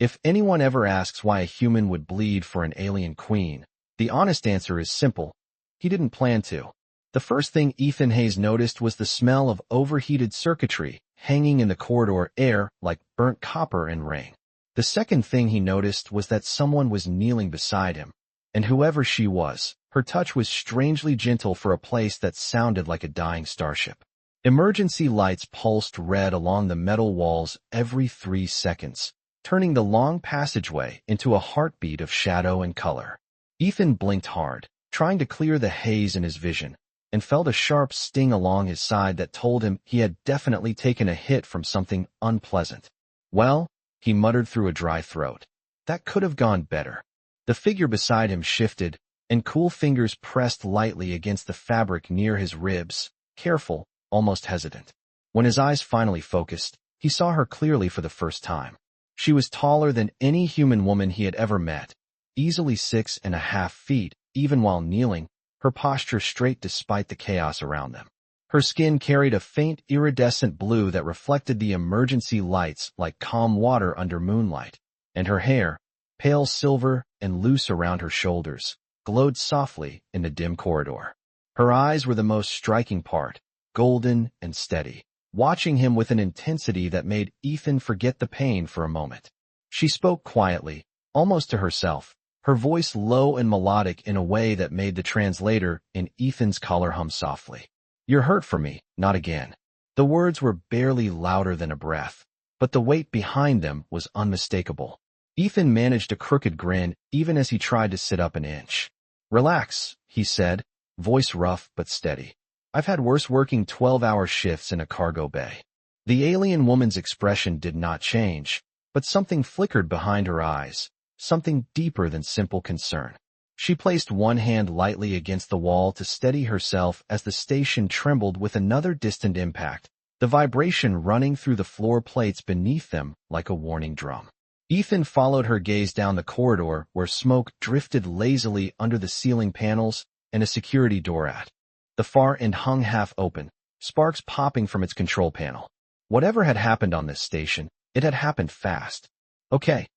If anyone ever asks why a human would bleed for an alien queen, the honest answer is simple. He didn't plan to. The first thing Ethan Hayes noticed was the smell of overheated circuitry hanging in the corridor air like burnt copper and rain. The second thing he noticed was that someone was kneeling beside him, and whoever she was, her touch was strangely gentle for a place that sounded like a dying starship. Emergency lights pulsed red along the metal walls every 3 seconds, turning the long passageway into a heartbeat of shadow and color. Ethan blinked hard, trying to clear the haze in his vision, and felt a sharp sting along his side that told him he had definitely taken a hit from something unpleasant. Well, he muttered through a dry throat, that could have gone better. The figure beside him shifted, and cool fingers pressed lightly against the fabric near his ribs, careful, almost hesitant. When his eyes finally focused, he saw her clearly for the first time. She was taller than any human woman he had ever met, easily 6.5 feet, even while kneeling, her posture straight despite the chaos around them. Her skin carried a faint iridescent blue that reflected the emergency lights like calm water under moonlight, and her hair, pale silver and loose around her shoulders, glowed softly in the dim corridor. Her eyes were the most striking part, golden and steady, watching him with an intensity that made Ethan forget the pain for a moment. She spoke quietly, almost to herself, her voice low and melodic in a way that made the translator in Ethan's collar hum softly. "You're hurt for me, not again." The words were barely louder than a breath, but the weight behind them was unmistakable. Ethan managed a crooked grin even as he tried to sit up an inch. "Relax," he said, voice rough but steady. "I've had worse working 12-hour shifts in a cargo bay." The alien woman's expression did not change, but something flickered behind her eyes, something deeper than simple concern. She placed one hand lightly against the wall to steady herself as the station trembled with another distant impact, the vibration running through the floor plates beneath them like a warning drum. Ethan followed her gaze down the corridor where smoke drifted lazily under the ceiling panels and a security door at the far end hung half open, sparks popping from its control panel. Whatever had happened on this station, it had happened fast. "Okay,"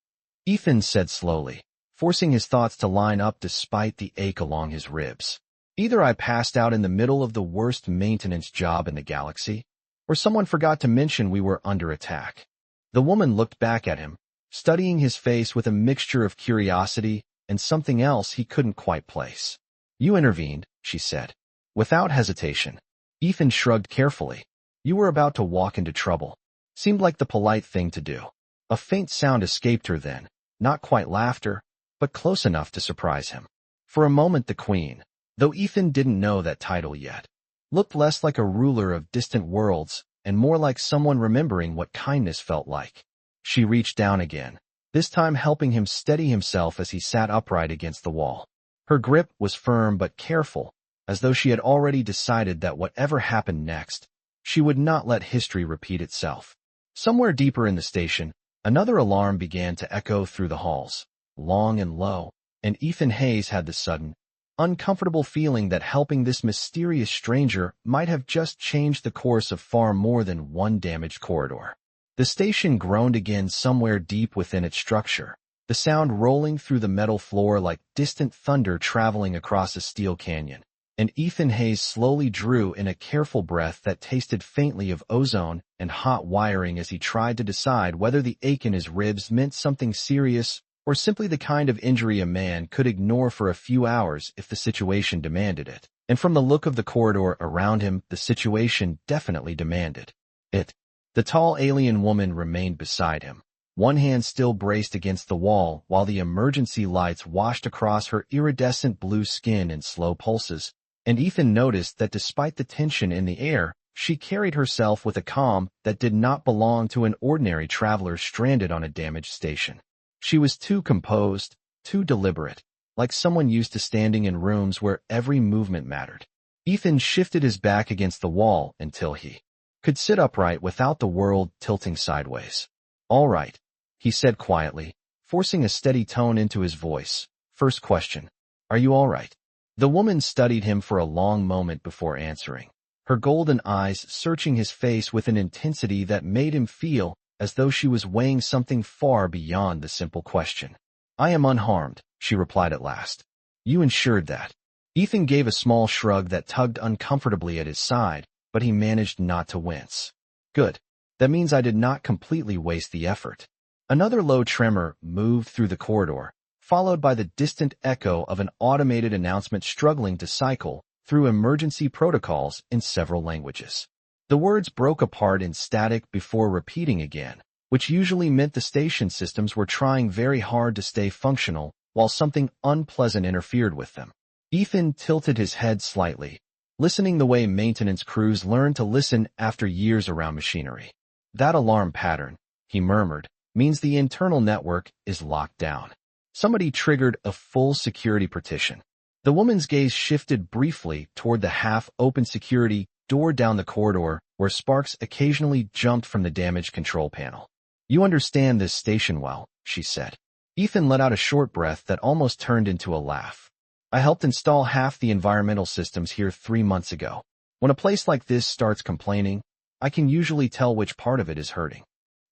Ethan said slowly, forcing his thoughts to line up despite the ache along his ribs. "Either I passed out in the middle of the worst maintenance job in the galaxy, or someone forgot to mention we were under attack." The woman looked back at him, studying his face with a mixture of curiosity and something else he couldn't quite place. "You intervened," she said, without hesitation. Ethan shrugged carefully. "You were about to walk into trouble." Seemed like the polite thing to do. A faint sound escaped her then, not quite laughter, but close enough to surprise him. For a moment the Queen, though Ethan didn't know that title yet, looked less like a ruler of distant worlds and more like someone remembering what kindness felt like. She reached down again, this time helping him steady himself as he sat upright against the wall. Her grip was firm but careful, as though she had already decided that whatever happened next, she would not let history repeat itself. Somewhere deeper in the station, another alarm began to echo through the halls, long and low, and Ethan Hayes had the sudden, uncomfortable feeling that helping this mysterious stranger might have just changed the course of far more than one damaged corridor. The station groaned again somewhere deep within its structure, the sound rolling through the metal floor like distant thunder traveling across a steel canyon, and Ethan Hayes slowly drew in a careful breath that tasted faintly of ozone and hot wiring as he tried to decide whether the ache in his ribs meant something serious or simply the kind of injury a man could ignore for a few hours if the situation demanded it. And from the look of the corridor around him, the situation definitely demanded it. The tall alien woman remained beside him, one hand still braced against the wall while the emergency lights washed across her iridescent blue skin in slow pulses, and Ethan noticed that despite the tension in the air, she carried herself with a calm that did not belong to an ordinary traveler stranded on a damaged station. She was too composed, too deliberate, like someone used to standing in rooms where every movement mattered. Ethan shifted his back against the wall until he could sit upright without the world tilting sideways. "All right," he said quietly, forcing a steady tone into his voice. "First question. Are you all right?" The woman studied him for a long moment before answering, her golden eyes searching his face with an intensity that made him feel, as though she was weighing something far beyond the simple question. "I am unharmed," she replied at last. "You ensured that." Ethan gave a small shrug that tugged uncomfortably at his side, but he managed not to wince. "Good. That means I did not completely waste the effort." Another low tremor moved through the corridor, followed by the distant echo of an automated announcement struggling to cycle through emergency protocols in several languages. The words broke apart in static before repeating again, which usually meant the station systems were trying very hard to stay functional while something unpleasant interfered with them. Ethan tilted his head slightly, listening the way maintenance crews learn to listen after years around machinery. "That alarm pattern," he murmured, "means the internal network is locked down. Somebody triggered a full security partition." The woman's gaze shifted briefly toward the half-open security door down the corridor where sparks occasionally jumped from the damaged control panel. "You understand this station well," she said. Ethan let out a short breath that almost turned into a laugh. "I helped install half the environmental systems here 3 months ago. When a place like this starts complaining, I can usually tell which part of it is hurting."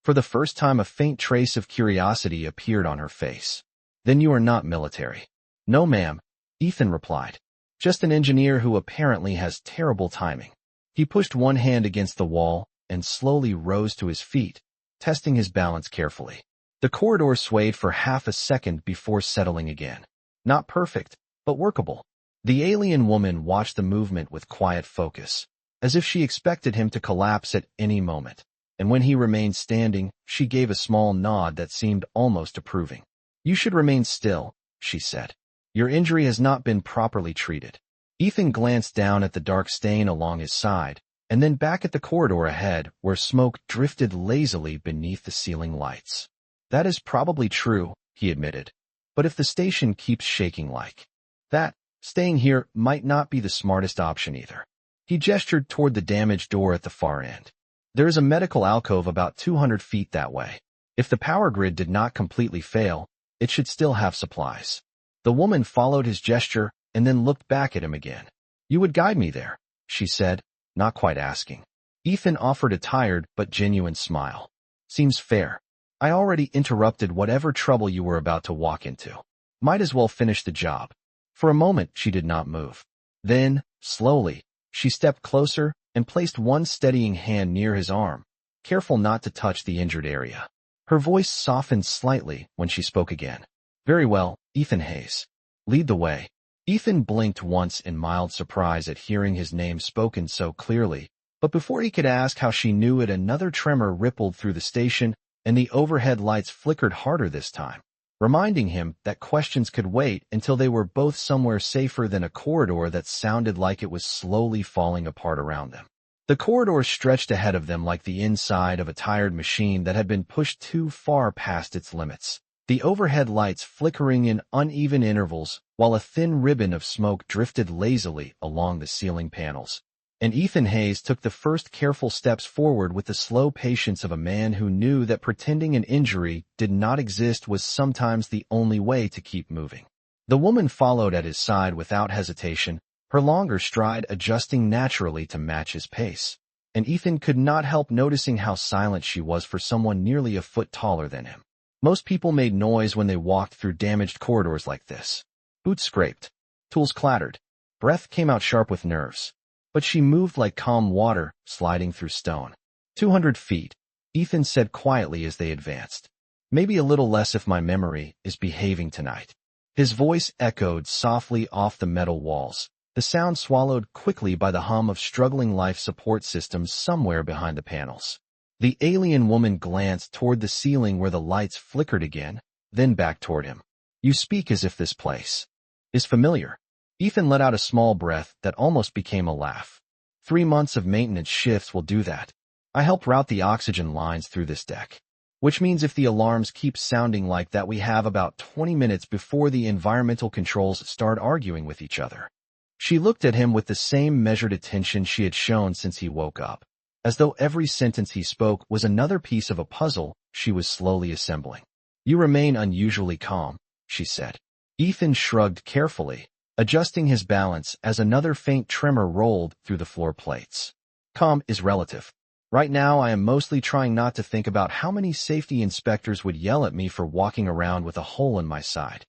For the first time, a faint trace of curiosity appeared on her face. "Then you are not military?" "No, ma'am," Ethan replied. "Just an engineer who apparently has terrible timing." He pushed one hand against the wall and slowly rose to his feet, testing his balance carefully. The corridor swayed for half a second before settling again. Not perfect, but workable. The alien woman watched the movement with quiet focus, as if she expected him to collapse at any moment. And when he remained standing, she gave a small nod that seemed almost approving. "You should remain still," she said. "Your injury has not been properly treated." Ethan glanced down at the dark stain along his side, and then back at the corridor ahead where smoke drifted lazily beneath the ceiling lights. "That is probably true," he admitted. "But if the station keeps shaking like that, staying here might not be the smartest option either." He gestured toward the damaged door at the far end. "There is a medical alcove about 200 feet that way. If the power grid did not completely fail, it should still have supplies." The woman followed his gesture and then looked back at him again. "You would guide me there," she said, not quite asking. Ethan offered a tired but genuine smile. "Seems fair. I already interrupted whatever trouble you were about to walk into. Might as well finish the job." For a moment, she did not move. Then, slowly, she stepped closer and placed one steadying hand near his arm, careful not to touch the injured area. Her voice softened slightly when she spoke again. "Very well, Ethan Hayes. Lead the way." Ethan blinked once in mild surprise at hearing his name spoken so clearly, but before he could ask how she knew it, another tremor rippled through the station, and the overhead lights flickered harder this time, reminding him that questions could wait until they were both somewhere safer than a corridor that sounded like it was slowly falling apart around them. The corridor stretched ahead of them like the inside of a tired machine that had been pushed too far past its limits, the overhead lights flickering in uneven intervals while a thin ribbon of smoke drifted lazily along the ceiling panels. And Ethan Hayes took the first careful steps forward with the slow patience of a man who knew that pretending an injury did not exist was sometimes the only way to keep moving. The woman followed at his side without hesitation, her longer stride adjusting naturally to match his pace. And Ethan could not help noticing how silent she was for someone nearly a foot taller than him. Most people made noise when they walked through damaged corridors like this. Boots scraped. Tools clattered. Breath came out sharp with nerves. But she moved like calm water, sliding through stone. 200 feet, Ethan said quietly as they advanced. "Maybe a little less if my memory is behaving tonight." His voice echoed softly off the metal walls, the sound swallowed quickly by the hum of struggling life support systems somewhere behind the panels. The alien woman glanced toward the ceiling where the lights flickered again, then back toward him. "You speak as if this place is familiar." Ethan let out a small breath that almost became a laugh. 3 months of maintenance shifts will do that. I helped route the oxygen lines through this deck. Which means if the alarms keep sounding like that, we have about 20 minutes before the environmental controls start arguing with each other. She looked at him with the same measured attention she had shown since he woke up, as though every sentence he spoke was another piece of a puzzle she was slowly assembling. "You remain unusually calm," she said. Ethan shrugged carefully, adjusting his balance as another faint tremor rolled through the floor plates. "Calm is relative. Right now, I am mostly trying not to think about how many safety inspectors would yell at me for walking around with a hole in my side.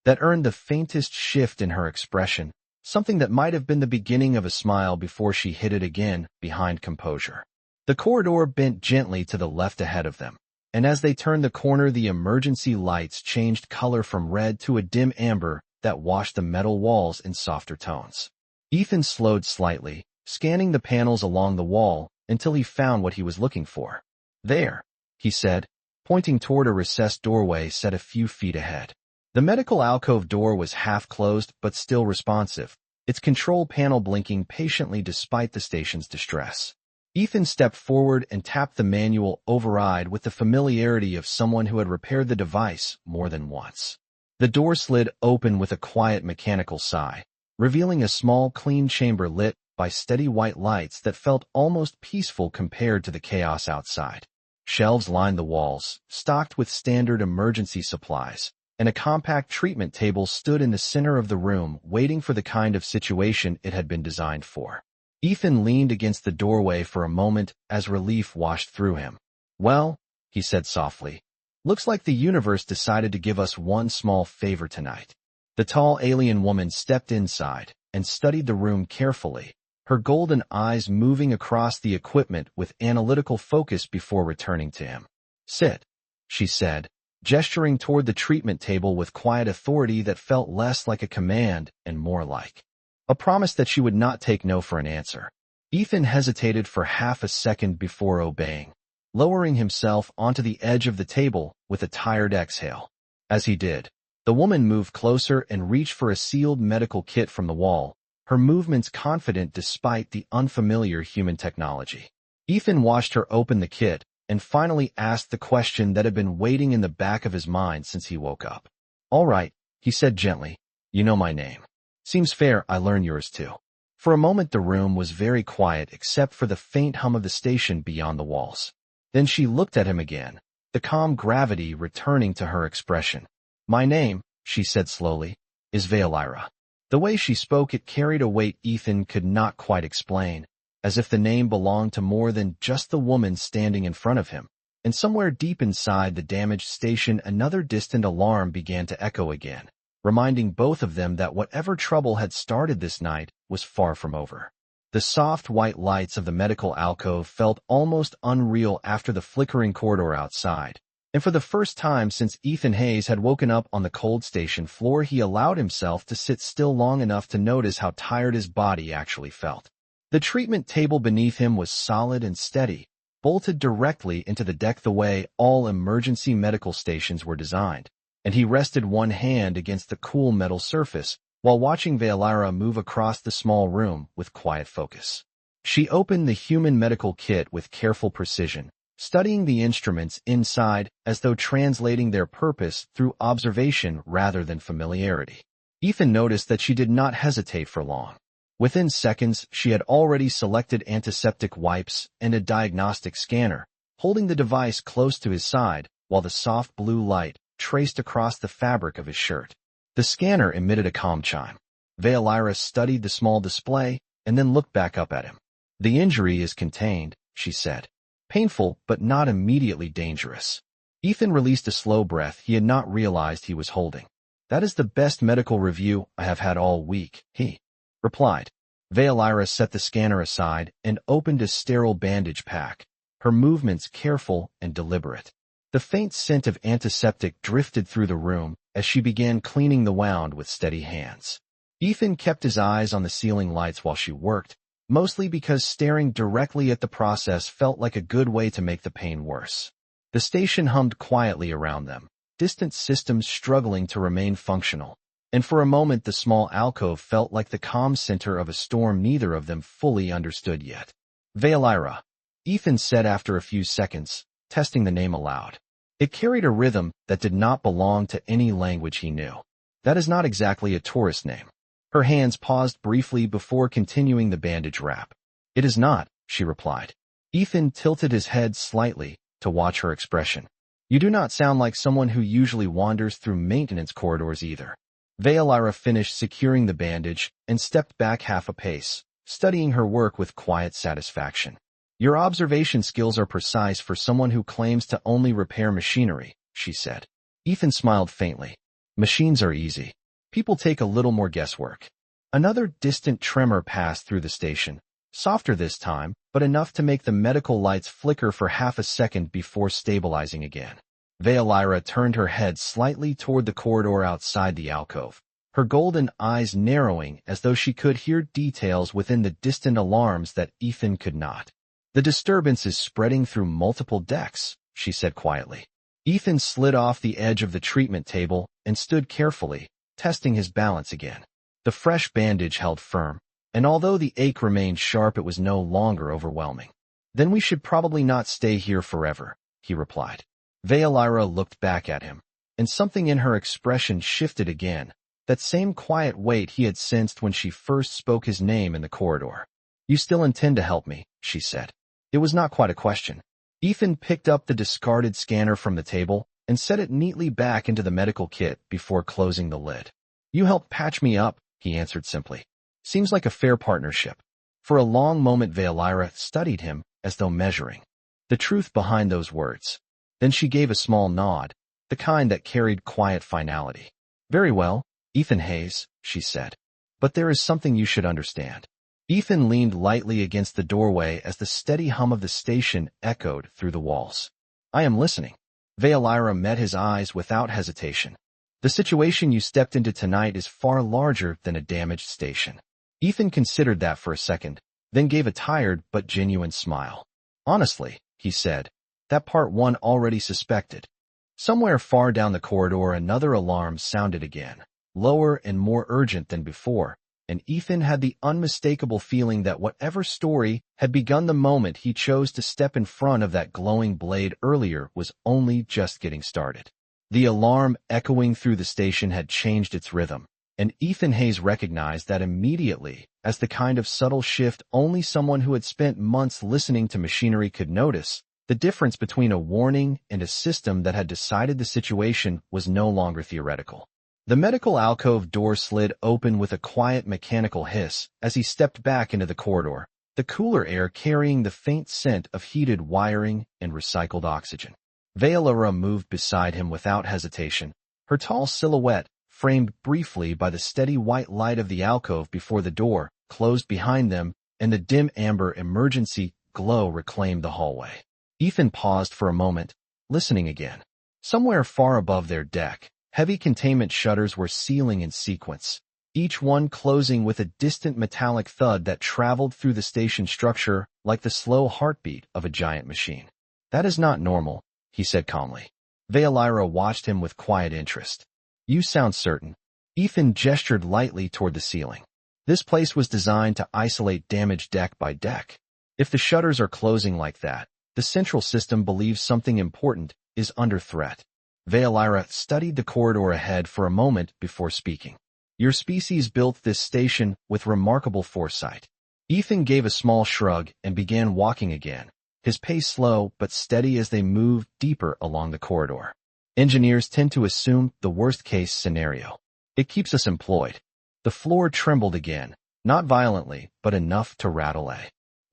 That earned the faintest shift in her expression, something that might have been the beginning of a smile before she hid it again behind composure. The corridor bent gently to the left ahead of them, and as they turned the corner, the emergency lights changed color from red to a dim amber that washed the metal walls in softer tones. Ethan slowed slightly, scanning the panels along the wall until he found what he was looking for. There, he said, pointing toward a recessed doorway set a few feet ahead. The medical alcove door was half closed but still responsive, its control panel blinking patiently despite the station's distress. Ethan stepped forward and tapped the manual override with the familiarity of someone who had repaired the device more than once. The door slid open with a quiet mechanical sigh, revealing a small, clean chamber lit by steady white lights that felt almost peaceful compared to the chaos outside. Shelves lined the walls, stocked with standard emergency supplies, and a compact treatment table stood in the center of the room, waiting for the kind of situation it had been designed for. Ethan leaned against the doorway for a moment as relief washed through him. "Well," he said softly, "looks like the universe decided to give us one small favor tonight." The tall alien woman stepped inside and studied the room carefully, her golden eyes moving across the equipment with analytical focus before returning to him. "Sit," she said, gesturing toward the treatment table with quiet authority that felt less like a command and more like a promise that she would not take no for an answer. Ethan hesitated for half a second before obeying, lowering himself onto the edge of the table with a tired exhale. As he did, the woman moved closer and reached for a sealed medical kit from the wall, her movements confident despite the unfamiliar human technology. Ethan watched her open the kit and finally asked the question that had been waiting in the back of his mind since he woke up. "All right," he said gently, "you know my name. Seems fair I learn yours too." For a moment the room was very quiet except for the faint hum of the station beyond the walls. Then she looked at him again, the calm gravity returning to her expression. "My name," she said slowly, "is Veilira." The way she spoke it carried a weight Ethan could not quite explain, as if the name belonged to more than just the woman standing in front of him. And somewhere deep inside the damaged station another distant alarm began to echo again, reminding both of them that whatever trouble had started this night was far from over. The soft white lights of the medical alcove felt almost unreal after the flickering corridor outside, and for the first time since Ethan Hayes had woken up on the cold station floor, he allowed himself to sit still long enough to notice how tired his body actually felt. The treatment table beneath him was solid and steady, bolted directly into the deck the way all emergency medical stations were designed, and he rested one hand against the cool metal surface while watching Veilira move across the small room with quiet focus. She opened the human medical kit with careful precision, studying the instruments inside as though translating their purpose through observation rather than familiarity. Ethan noticed that she did not hesitate for long. Within seconds, she had already selected antiseptic wipes and a diagnostic scanner, holding the device close to his side while the soft blue light traced across the fabric of his shirt. The scanner emitted a calm chime. Veilira studied the small display and then looked back up at him. "The injury is contained," she said. "Painful, but not immediately dangerous." Ethan released a slow breath he had not realized he was holding. "That is the best medical review I have had all week," he replied. Veilira set the scanner aside and opened a sterile bandage pack, her movements careful and deliberate. The faint scent of antiseptic drifted through the room as she began cleaning the wound with steady hands. Ethan kept his eyes on the ceiling lights while she worked, mostly because staring directly at the process felt like a good way to make the pain worse. The station hummed quietly around them, distant systems struggling to remain functional, and for a moment the small alcove felt like the calm center of a storm neither of them fully understood yet. "Veilira," Ethan said after a few seconds, testing the name aloud. It carried a rhythm that did not belong to any language he knew. "That is not exactly a tourist name." Her hands paused briefly before continuing the bandage wrap. "It is not," she replied. Ethan tilted his head slightly to watch her expression. "You do not sound like someone who usually wanders through maintenance corridors either." Veilira finished securing the bandage and stepped back half a pace, studying her work with quiet satisfaction. Your observation skills are precise for someone who claims to only repair machinery, she said. Ethan smiled faintly. Machines are easy. People take a little more guesswork. Another distant tremor passed through the station, softer this time, but enough to make the medical lights flicker for half a second before stabilizing again. Veolyra turned her head slightly toward the corridor outside the alcove, her golden eyes narrowing as though she could hear details within the distant alarms that Ethan could not. The disturbance is spreading through multiple decks, she said quietly. Ethan slid off the edge of the treatment table and stood carefully, testing his balance again. The fresh bandage held firm, and although the ache remained sharp, it was no longer overwhelming. Then we should probably not stay here forever, he replied. Veolyra looked back at him, and something in her expression shifted again, that same quiet weight he had sensed when she first spoke his name in the corridor. You still intend to help me, she said. It was not quite a question. Ethan picked up the discarded scanner from the table and set it neatly back into the medical kit before closing the lid. You helped patch me up, he answered simply. Seems like a fair partnership. For a long moment Veolyra studied him as though measuring the truth behind those words. Then she gave a small nod, the kind that carried quiet finality. Very well, Ethan Hayes, she said. But there is something you should understand. Ethan leaned lightly against the doorway as the steady hum of the station echoed through the walls. I am listening. Veolyra met his eyes without hesitation. The situation you stepped into tonight is far larger than a damaged station. Ethan considered that for a second, then gave a tired but genuine smile. Honestly, he said, that part one already suspected. Somewhere far down the corridor another alarm sounded again, lower and more urgent than before, and Ethan had the unmistakable feeling that whatever story had begun the moment he chose to step in front of that glowing blade earlier was only just getting started. The alarm echoing through the station had changed its rhythm, and Ethan Hayes recognized that immediately as the kind of subtle shift only someone who had spent months listening to machinery could notice. The difference between a warning and a system that had decided the situation was no longer theoretical. The medical alcove door slid open with a quiet mechanical hiss as he stepped back into the corridor, the cooler air carrying the faint scent of heated wiring and recycled oxygen. Veolyra moved beside him without hesitation, her tall silhouette framed briefly by the steady white light of the alcove before the door closed behind them, and the dim amber emergency glow reclaimed the hallway. Ethan paused for a moment, listening again. Somewhere far above their deck, heavy containment shutters were sealing in sequence, each one closing with a distant metallic thud that traveled through the station structure like the slow heartbeat of a giant machine. That is not normal, he said calmly. Veolyra watched him with quiet interest. You sound certain. Ethan gestured lightly toward the ceiling. This place was designed to isolate damage deck by deck. If the shutters are closing like that, the central system believes something important is under threat. Veolyra studied the corridor ahead for a moment before speaking. Your species built this station with remarkable foresight. Ethan gave a small shrug and began walking again, his pace slow but steady as they moved deeper along the corridor. Engineers tend to assume the worst-case scenario. It keeps us employed. The floor trembled again, not violently, but enough to rattle a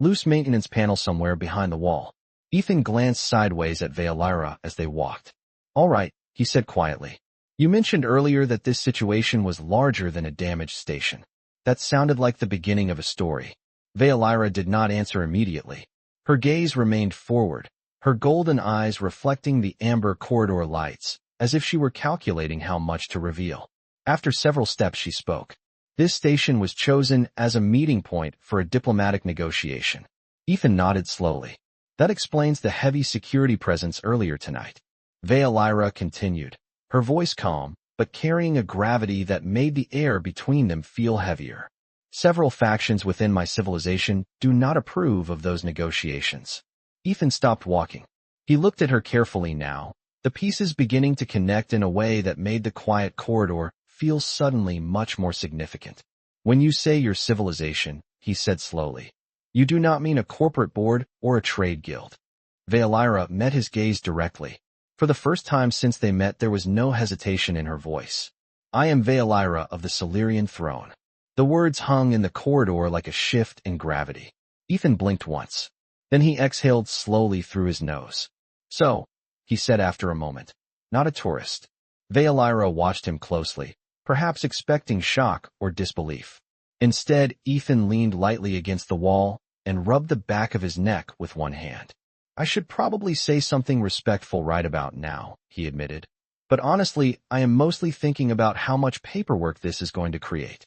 loose maintenance panel somewhere behind the wall. Ethan glanced sideways at Veolyra as they walked. All right, he said quietly. You mentioned earlier that this situation was larger than a damaged station. That sounded like the beginning of a story. Veolyra did not answer immediately. Her gaze remained forward, her golden eyes reflecting the amber corridor lights, as if she were calculating how much to reveal. After several steps she spoke. This station was chosen as a meeting point for a diplomatic negotiation. Ethan nodded slowly. That explains the heavy security presence earlier tonight. Veolyra continued, her voice calm, but carrying a gravity that made the air between them feel heavier. Several factions within my civilization do not approve of those negotiations. Ethan stopped walking. He looked at her carefully now, the pieces beginning to connect in a way that made the quiet corridor feel suddenly much more significant. When you say your civilization, he said slowly, you do not mean a corporate board or a trade guild. Veolyra met his gaze directly. For the first time since they met there was no hesitation in her voice. I am Veolyra of the Silurian throne. The words hung in the corridor like a shift in gravity. Ethan blinked once. Then he exhaled slowly through his nose. "So," he said after a moment, "not a tourist." Veolira watched him closely, perhaps expecting shock or disbelief. Instead, Ethan leaned lightly against the wall and rubbed the back of his neck with one hand. "I should probably say something respectful right about now," he admitted. "But honestly, I am mostly thinking about how much paperwork this is going to create."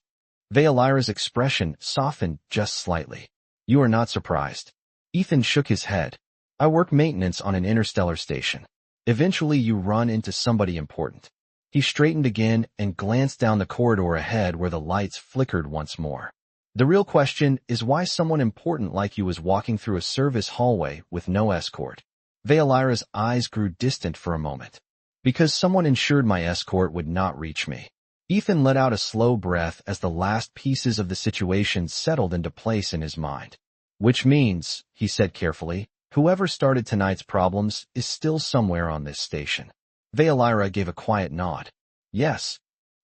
Veolira's expression softened just slightly. "You are not surprised." Ethan shook his head. "I work maintenance on an interstellar station. Eventually you run into somebody important." He straightened again and glanced down the corridor ahead where the lights flickered once more. "The real question is why someone important like you is walking through a service hallway with no escort." Veolira's eyes grew distant for a moment. "Because someone ensured my escort would not reach me." Ethan let out a slow breath as the last pieces of the situation settled into place in his mind. "Which means," he said carefully, "whoever started tonight's problems is still somewhere on this station." Veolira gave a quiet nod. "Yes."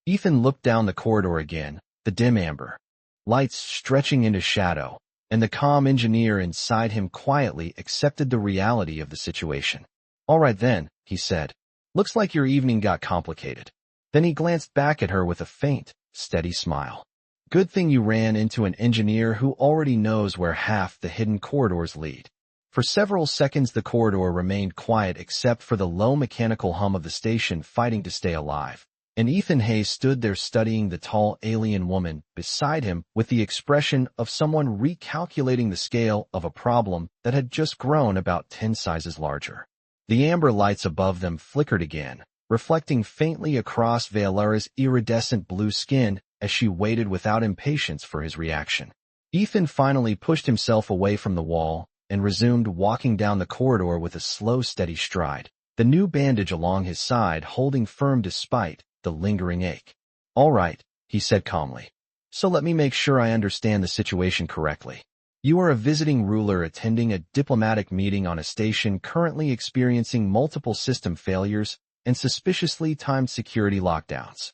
Ethan looked down the corridor again, the dim amber lights stretching into shadow, and the calm engineer inside him quietly accepted the reality of the situation. "All right then," he said. "Looks like your evening got complicated." Then he glanced back at her with a faint, steady smile. "Good thing you ran into an engineer who already knows where half the hidden corridors lead." For several seconds the corridor remained quiet except for the low mechanical hum of the station fighting to stay alive, and Ethan Hayes stood there studying the tall alien woman beside him with the expression of someone recalculating the scale of a problem that had just grown about 10 sizes larger. The amber lights above them flickered again, reflecting faintly across Veolira's iridescent blue skin as she waited without impatience for his reaction. Ethan finally pushed himself away from the wall and resumed walking down the corridor with a slow, steady stride, the new bandage along his side holding firm despite the lingering ache. "All right," he said calmly. "So let me make sure I understand the situation correctly. You are a visiting ruler attending a diplomatic meeting on a station currently experiencing multiple system failures and suspiciously timed security lockdowns."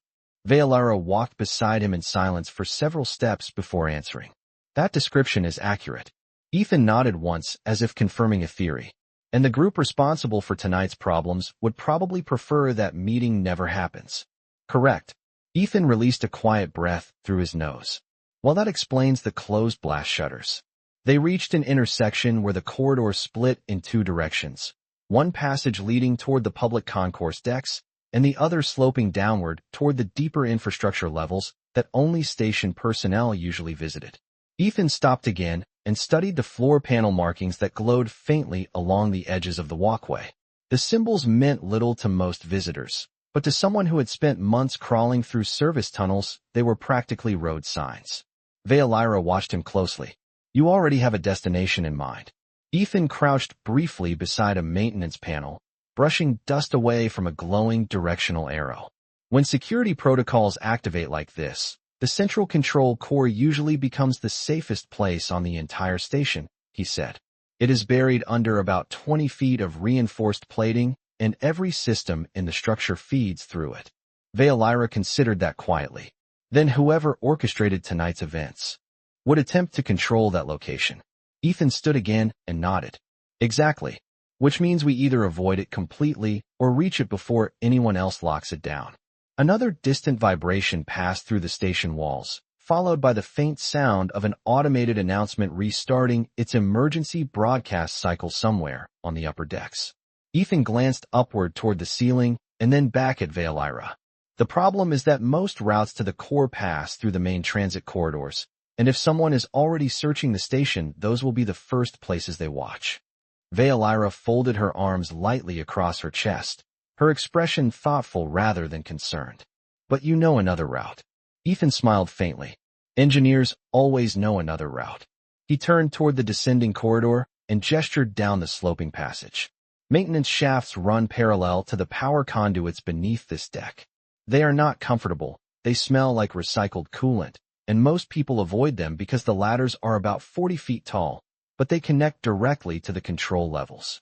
Veolira walked beside him in silence for several steps before answering. "That description is accurate." Ethan nodded once as if confirming a theory. "And the group responsible for tonight's problems would probably prefer that meeting never happens." "Correct." Ethan released a quiet breath through his nose. "Well, that explains the closed blast shutters." They reached an intersection where the corridor split in two directions, one passage leading toward the public concourse decks, and the other sloping downward toward the deeper infrastructure levels that only station personnel usually visited. Ethan stopped again and studied the floor panel markings that glowed faintly along the edges of the walkway. The symbols meant little to most visitors, but to someone who had spent months crawling through service tunnels, they were practically road signs. Veolira watched him closely. "You already have a destination in mind." Ethan crouched briefly beside a maintenance panel, brushing dust away from a glowing directional arrow. "When security protocols activate like this, the central control core usually becomes the safest place on the entire station," he said. "It is buried under about 20 feet of reinforced plating, and every system in the structure feeds through it." Veolira considered that quietly. "Then whoever orchestrated tonight's events would attempt to control that location." Ethan stood again and nodded. "Exactly. Which means we either avoid it completely or reach it before anyone else locks it down." Another distant vibration passed through the station walls, followed by the faint sound of an automated announcement restarting its emergency broadcast cycle somewhere on the upper decks. Ethan glanced upward toward the ceiling and then back at Veolira. "The problem is that most routes to the core pass through the main transit corridors, and if someone is already searching the station, those will be the first places they watch." Veolira folded her arms lightly across her chest, her expression thoughtful rather than concerned. "But you know another route." Ethan smiled faintly. "Engineers always know another route." He turned toward the descending corridor and gestured down the sloping passage. "Maintenance shafts run parallel to the power conduits beneath this deck. They are not comfortable, they smell like recycled coolant, and most people avoid them because the ladders are about 40 feet tall, but they connect directly to the control levels."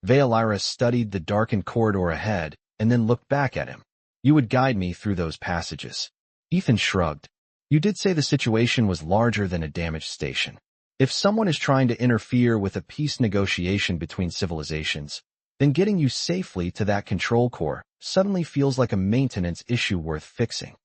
Veolira studied the darkened corridor ahead and then looked back at him. "You would guide me through those passages." Ethan shrugged. "You did say the situation was larger than a damaged station." If someone is trying to interfere with a peace negotiation between civilizations, then getting you safely to that control core suddenly feels like a maintenance issue worth fixing.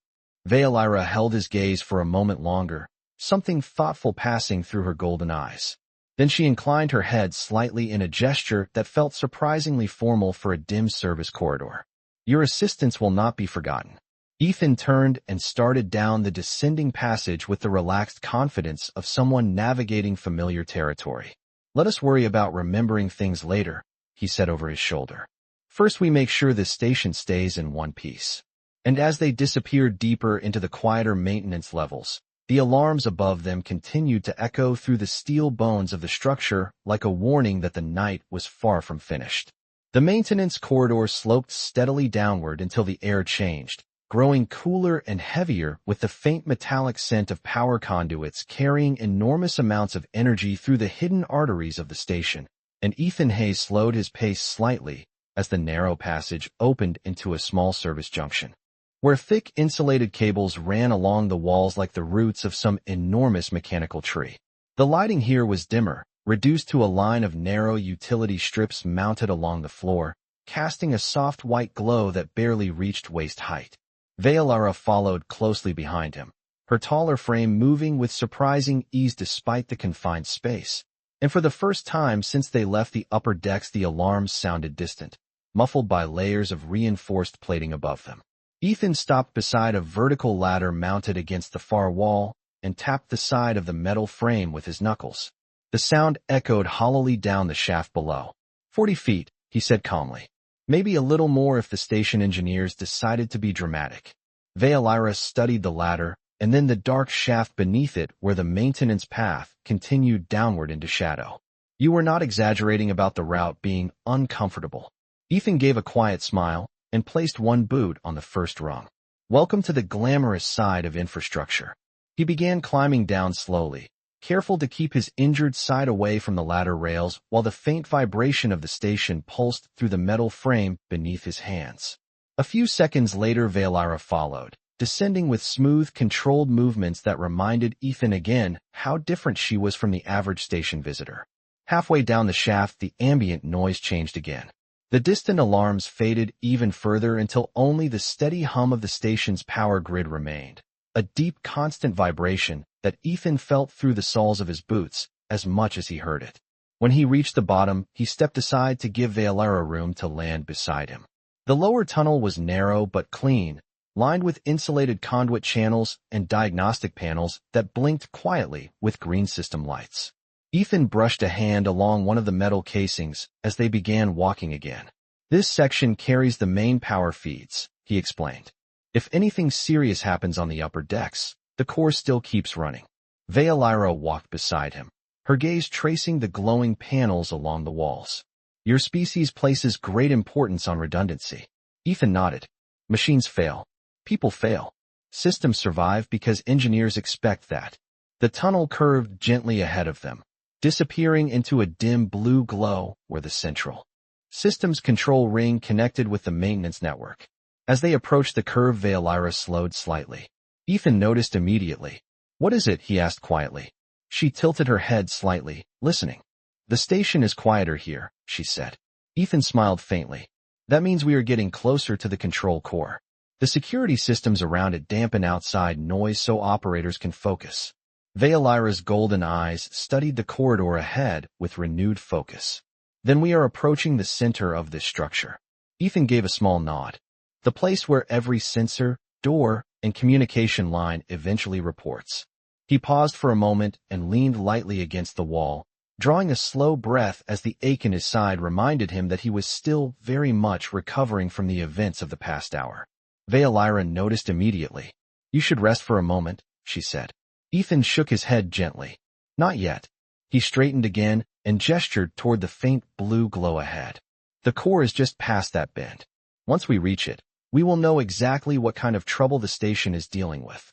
Veilira held his gaze for a moment longer, something thoughtful passing through her golden eyes. Then she inclined her head slightly in a gesture that felt surprisingly formal for a dim service corridor. Your assistance will not be forgotten. Ethan turned and started down the descending passage with the relaxed confidence of someone navigating familiar territory. Let us worry about remembering things later, he said over his shoulder. First we make sure this station stays in one piece. And as they disappeared deeper into the quieter maintenance levels, the alarms above them continued to echo through the steel bones of the structure like a warning that the night was far from finished. The maintenance corridor sloped steadily downward until the air changed, growing cooler and heavier with the faint metallic scent of power conduits carrying enormous amounts of energy through the hidden arteries of the station, and Ethan Hayes slowed his pace slightly as the narrow passage opened into a small service junction, where thick insulated cables ran along the walls like the roots of some enormous mechanical tree. The lighting here was dimmer, reduced to a line of narrow utility strips mounted along the floor, casting a soft white glow that barely reached waist height. Veilira followed closely behind him, her taller frame moving with surprising ease despite the confined space. And for the first time since they left the upper decks, the alarms sounded distant, muffled by layers of reinforced plating above them. Ethan stopped beside a vertical ladder mounted against the far wall and tapped the side of the metal frame with his knuckles. The sound echoed hollowly down the shaft below. 40 feet, he said calmly. Maybe a little more if the station engineers decided to be dramatic. Veilira studied the ladder, and then the dark shaft beneath it where the maintenance path continued downward into shadow. You were not exaggerating about the route being uncomfortable. Ethan gave a quiet smile and placed one boot on the first rung. Welcome to the glamorous side of infrastructure. He began climbing down slowly, careful to keep his injured side away from the ladder rails while the faint vibration of the station pulsed through the metal frame beneath his hands. A few seconds later, Veilira followed, descending with smooth, controlled movements that reminded Ethan again how different she was from the average station visitor. Halfway down the shaft, the ambient noise changed again. The distant alarms faded even further until only the steady hum of the station's power grid remained, a deep, constant vibration that Ethan felt through the soles of his boots as much as he heard it. When he reached the bottom, he stepped aside to give Veilira room to land beside him. The lower tunnel was narrow but clean, lined with insulated conduit channels and diagnostic panels that blinked quietly with green system lights. Ethan brushed a hand along one of the metal casings as they began walking again. This section carries the main power feeds, he explained. If anything serious happens on the upper decks, the core still keeps running. Veilira walked beside him, her gaze tracing the glowing panels along the walls. Your species places great importance on redundancy. Ethan nodded. Machines fail. People fail. Systems survive because engineers expect that. The tunnel curved gently ahead of them, disappearing into a dim blue glow where the central systems control ring connected with the maintenance network. As they approached the curve, Veilira slowed slightly. Ethan noticed immediately. What is it? He asked quietly. She tilted her head slightly, listening. The station is quieter here, she said. Ethan smiled faintly. That means we are getting closer to the control core. The security systems around it dampen outside noise so operators can focus. Veilira's golden eyes studied the corridor ahead with renewed focus. Then we are approaching the center of this structure. Ethan gave a small nod. The place where every sensor, door, and communication line eventually reports. He paused for a moment and leaned lightly against the wall, drawing a slow breath as the ache in his side reminded him that he was still very much recovering from the events of the past hour. Veilira noticed immediately. You should rest for a moment, she said. Ethan shook his head gently. Not yet. He straightened again and gestured toward the faint blue glow ahead. The core is just past that bend. Once we reach it, we will know exactly what kind of trouble the station is dealing with.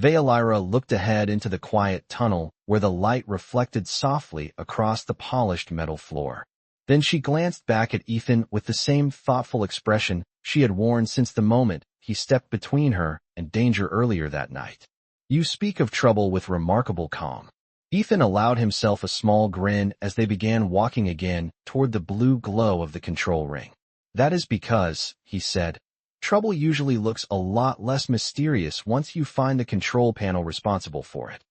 Veilira looked ahead into the quiet tunnel where the light reflected softly across the polished metal floor. Then she glanced back at Ethan with the same thoughtful expression she had worn since the moment he stepped between her and danger earlier that night. You speak of trouble with remarkable calm. Ethan allowed himself a small grin as they began walking again toward the blue glow of the control ring. That is because, he said, trouble usually looks a lot less mysterious once you find the control panel responsible for it.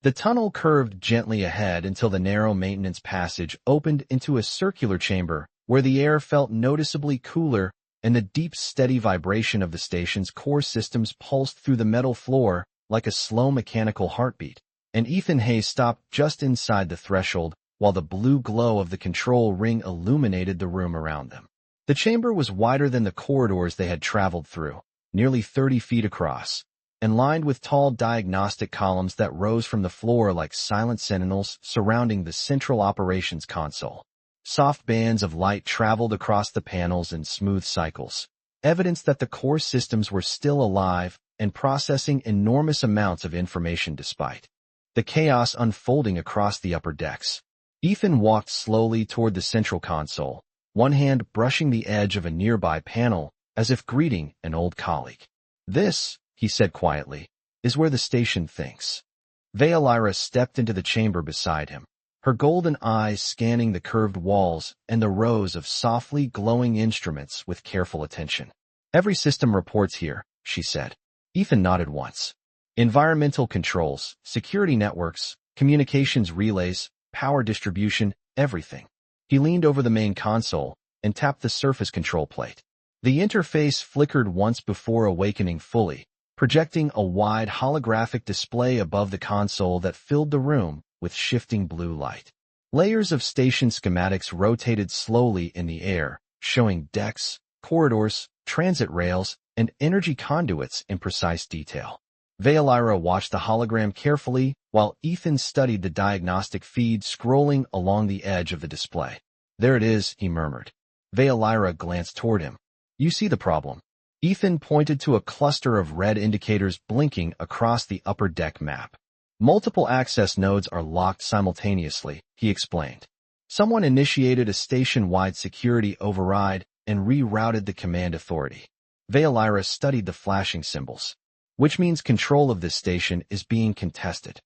The tunnel curved gently ahead until the narrow maintenance passage opened into a circular chamber where the air felt noticeably cooler and the deep, steady vibration of the station's core systems pulsed through the metal floor like a slow mechanical heartbeat. And Ethan Hayes stopped just inside the threshold while the blue glow of the control ring illuminated the room around them. The chamber was wider than the corridors they had traveled through, nearly 30 feet across, and lined with tall diagnostic columns that rose from the floor like silent sentinels surrounding the central operations console. Soft bands of light traveled across the panels in smooth cycles, evidence that the core systems were still alive and processing enormous amounts of information despite the chaos unfolding across the upper decks. Ethan walked slowly toward the central console, one hand brushing the edge of a nearby panel as if greeting an old colleague. "This," he said quietly, "is where the station thinks." Veilira stepped into the chamber beside him, her golden eyes scanning the curved walls and the rows of softly glowing instruments with careful attention. "Every system reports here," she said. Ethan nodded once. "Environmental controls, security networks, communications relays, power distribution, everything." He leaned over the main console and tapped the surface control plate. The interface flickered once before awakening fully, projecting a wide holographic display above the console that filled the room with shifting blue light. Layers of station schematics rotated slowly in the air, showing decks, corridors, transit rails, and energy conduits in precise detail. Veilira watched the hologram carefully while Ethan studied the diagnostic feed scrolling along the edge of the display. "There it is," he murmured. Veilira glanced toward him. "You see the problem?" Ethan pointed to a cluster of red indicators blinking across the upper deck map. "Multiple access nodes are locked simultaneously," he explained. "Someone initiated a station-wide security override and rerouted the command authority." Veilira studied the flashing symbols. "Which means control of this station is being contested."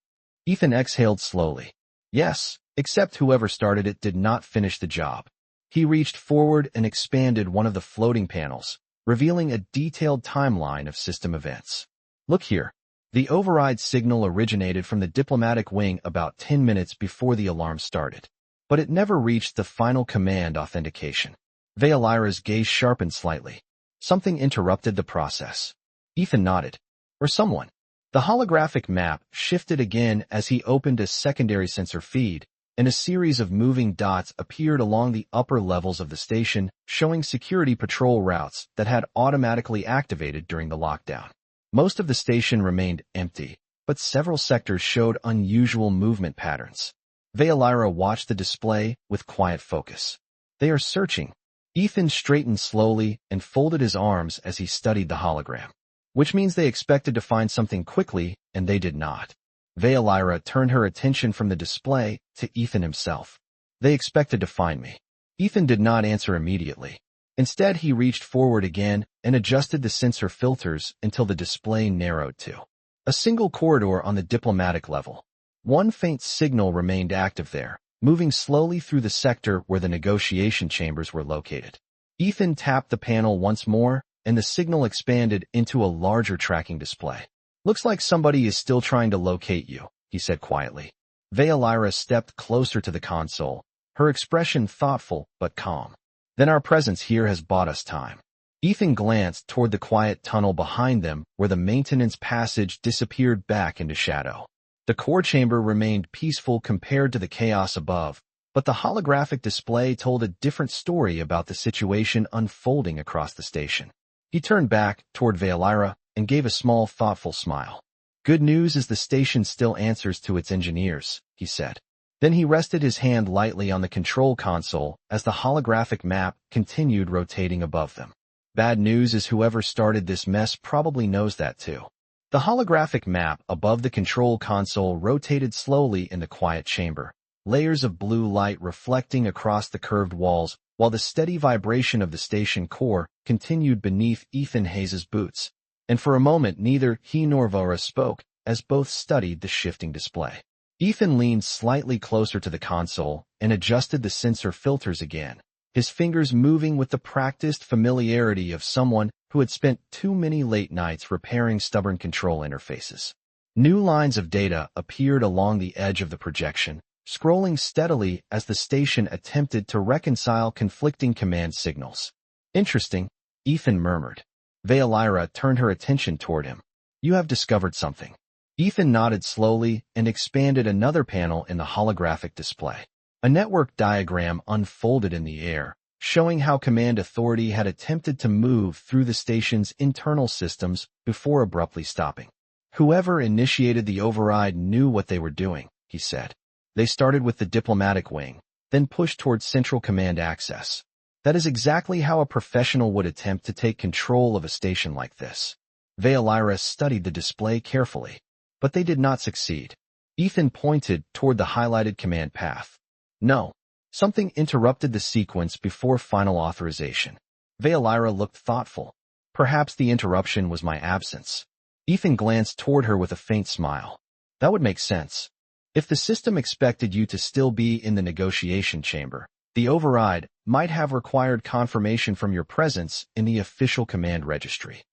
Ethan exhaled slowly. "Yes, except whoever started it did not finish the job." He reached forward and expanded one of the floating panels, revealing a detailed timeline of system events. "Look here." The override signal originated from the diplomatic wing about 10 minutes before the alarm started, but it never reached the final command authentication. Veilira's gaze sharpened slightly. "Something interrupted the process." Ethan nodded. "Or someone." The holographic map shifted again as he opened a secondary sensor feed, and a series of moving dots appeared along the upper levels of the station, showing security patrol routes that had automatically activated during the lockdown. Most of the station remained empty, but several sectors showed unusual movement patterns. Veilira watched the display with quiet focus. "They are searching." Ethan straightened slowly and folded his arms as he studied the hologram. "Which means they expected to find something quickly, and they did not." Veilira turned her attention from the display to Ethan himself. "They expected to find me." Ethan did not answer immediately. Instead, he reached forward again and adjusted the sensor filters until the display narrowed to a single corridor on the diplomatic level. One faint signal remained active there, moving slowly through the sector where the negotiation chambers were located. Ethan tapped the panel once more, and the signal expanded into a larger tracking display. "Looks like somebody is still trying to locate you," he said quietly. Veilira stepped closer to the console, her expression thoughtful but calm. "Then our presence here has bought us time." Ethan glanced toward the quiet tunnel behind them where the maintenance passage disappeared back into shadow. The core chamber remained peaceful compared to the chaos above, but the holographic display told a different story about the situation unfolding across the station. He turned back toward Veilira and gave a small, thoughtful smile. "Good news is the station still answers to its engineers," he said. Then he rested his hand lightly on the control console as the holographic map continued rotating above them. "Bad news is whoever started this mess probably knows that too." The holographic map above the control console rotated slowly in the quiet chamber, layers of blue light reflecting across the curved walls, while the steady vibration of the station core continued beneath Ethan Hayes' boots. And for a moment neither he nor Vora spoke, as both studied the shifting display. Ethan leaned slightly closer to the console and adjusted the sensor filters again, his fingers moving with the practiced familiarity of someone who had spent too many late nights repairing stubborn control interfaces. New lines of data appeared along the edge of the projection, scrolling steadily as the station attempted to reconcile conflicting command signals. Interesting, Ethan murmured. Veolyra turned her attention toward him. You have discovered something. Ethan nodded slowly and expanded another panel in the holographic display. A network diagram unfolded in the air, showing how Command Authority had attempted to move through the station's internal systems before abruptly stopping. Whoever initiated the override knew what they were doing, he said. They started with the diplomatic wing, then pushed towards central command access. That is exactly how a professional would attempt to take control of a station like this. Veolyra studied the display carefully, but they did not succeed. Ethan pointed toward the highlighted command path. No. Something interrupted the sequence before final authorization. Veolyra looked thoughtful. Perhaps the interruption was my absence. Ethan glanced toward her with a faint smile. That would make sense. If the system expected you to still be in the negotiation chamber, the override might have required confirmation from your presence in the official command registry.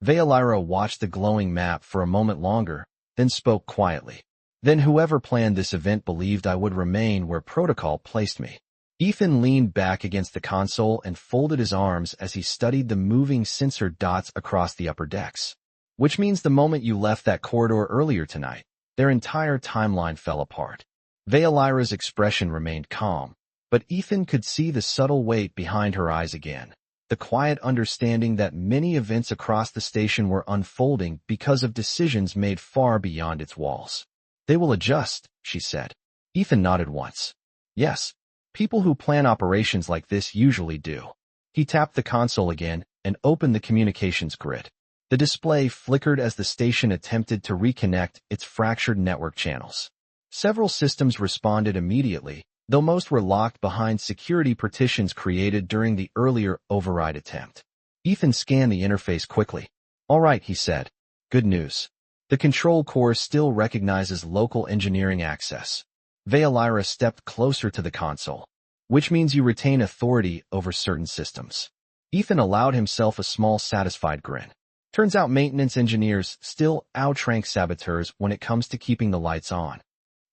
Veolyra watched the glowing map for a moment longer, then spoke quietly. Then whoever planned this event believed I would remain where protocol placed me. Ethan leaned back against the console and folded his arms as he studied the moving sensor dots across the upper decks. Which means the moment you left that corridor earlier tonight, their entire timeline fell apart. Veolyra's expression remained calm, but Ethan could see the subtle weight behind her eyes again. The quiet understanding that many events across the station were unfolding because of decisions made far beyond its walls. They will adjust, she said. Ethan nodded once. Yes, people who plan operations like this usually do. He tapped the console again and opened the communications grid. The display flickered as the station attempted to reconnect its fractured network channels. Several systems responded immediately, though most were locked behind security partitions created during the earlier override attempt. Ethan scanned the interface quickly. All right, he said. Good news. The control core still recognizes local engineering access. Veolyra stepped closer to the console, which means you retain authority over certain systems. Ethan allowed himself a small satisfied grin. Turns out maintenance engineers still outrank saboteurs when it comes to keeping the lights on.